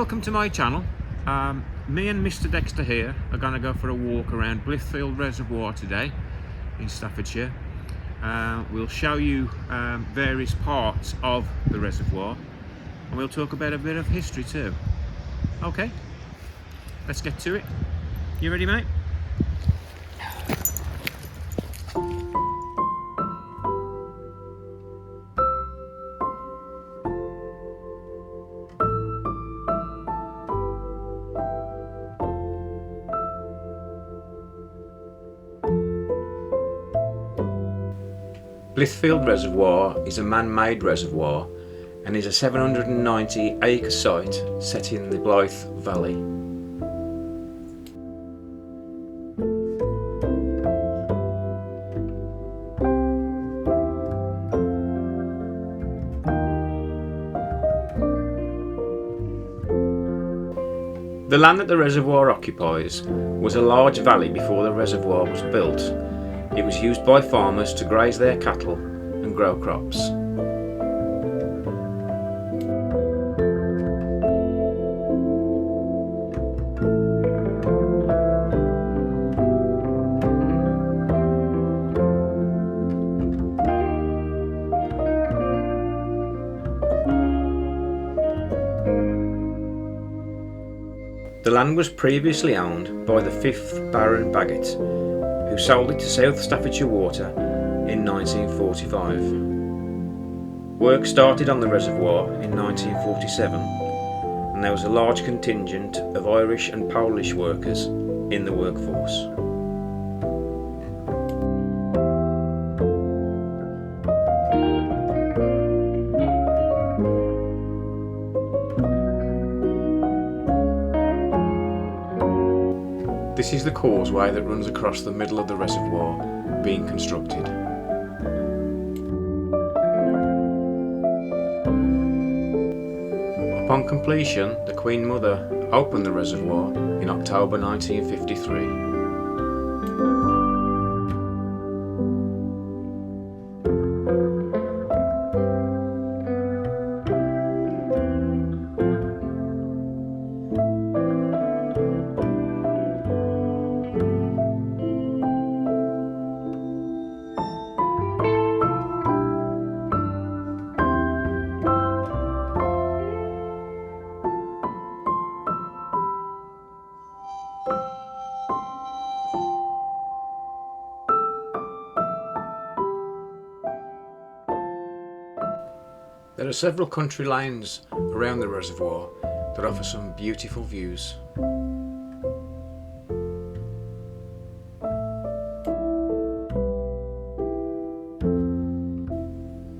welcome to my channel. Me and Mr. Dexter here are going to go for a walk around Blithfield Reservoir today in Staffordshire. We'll show you various parts of the reservoir, and we'll talk about a bit of history too. Okay, let's get to it. You ready, mate? Blithfield Reservoir is a man-made reservoir and is a 790-acre site set in the Blythe Valley. The land that the reservoir occupies was a large valley before the reservoir was built. It was used by farmers to graze their cattle and grow crops. The land was previously owned by the 5th Baron Bagot, who sold it to South Staffordshire Water in 1945. Work started on the reservoir in 1947, and there was a large contingent of Irish and Polish workers in the workforce. This is the causeway that runs across the middle of the reservoir being constructed. Upon completion, the Queen Mother opened the reservoir in October 1953. There are several country lanes around the reservoir that offer some beautiful views.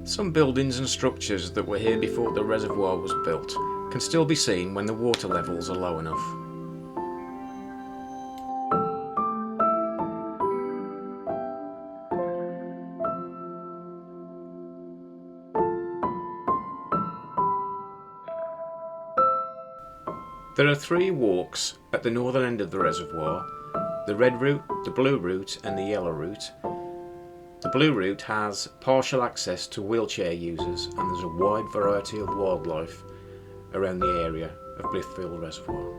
Some buildings and structures that were here before the reservoir was built can still be seen when the water levels are low enough. There are 3 walks at the northern end of the reservoir: the red route, the blue route and the yellow route. The blue route has partial access to wheelchair users, and there's a wide variety of wildlife around the area of Blithfield Reservoir.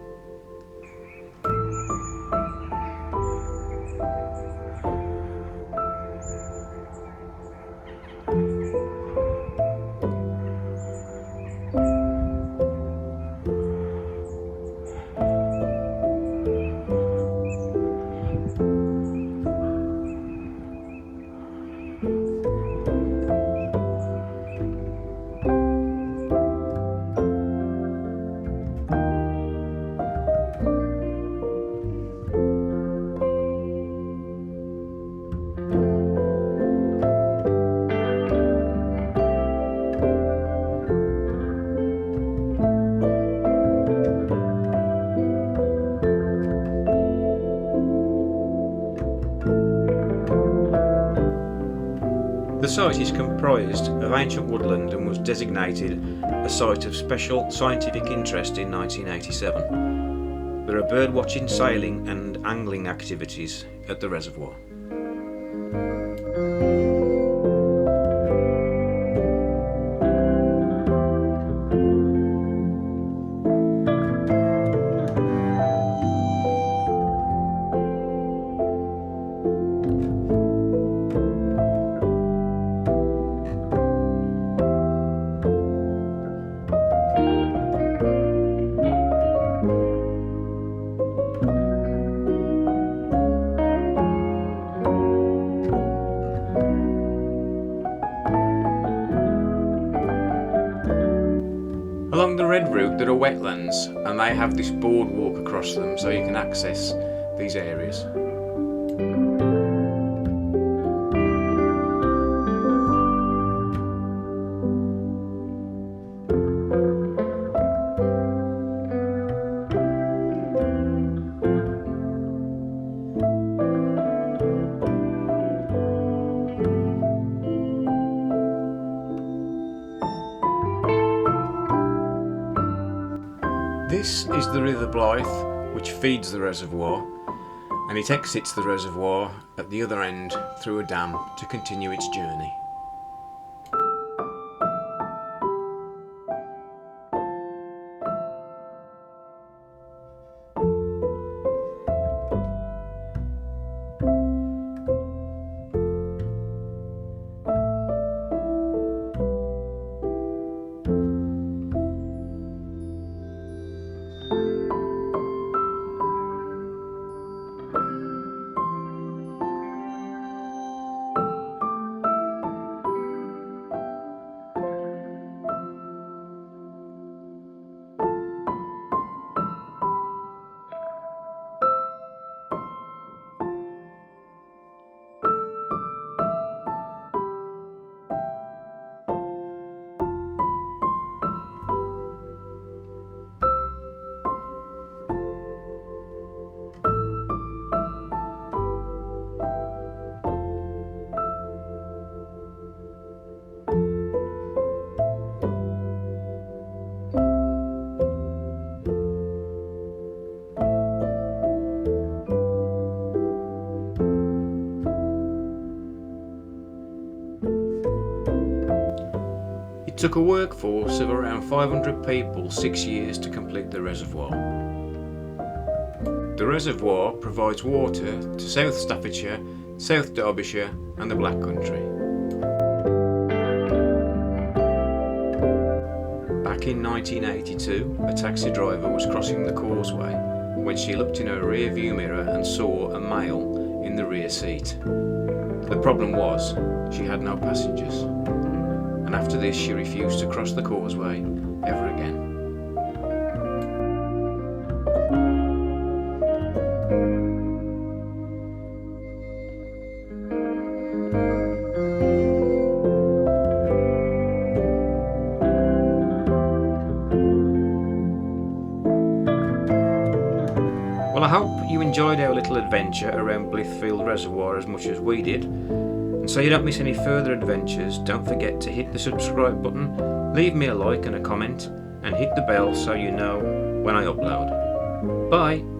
The site is comprised of ancient woodland and was designated a Site of Special Scientific Interest in 1987. There are birdwatching, sailing and angling activities at the reservoir. route there are wetlands, and they have this boardwalk across them so you can access these areas. This is the River Blythe, which feeds the reservoir, and it exits the reservoir at the other end through a dam to continue its journey. It took a workforce of around 500 people 6 years to complete the reservoir. The reservoir provides water to South Staffordshire, South Derbyshire and the Black Country. Back in 1982, a taxi driver was crossing the causeway when she looked in her rear view mirror and saw a male in the rear seat. The problem was, she had no passengers. And after this she refused to cross the causeway ever again. Well, I hope you enjoyed our little adventure around Blithfield Reservoir as much as we did. And so you don't miss any further adventures, don't forget to hit the subscribe button, leave me a like and a comment, and hit the bell so you know when I upload. Bye!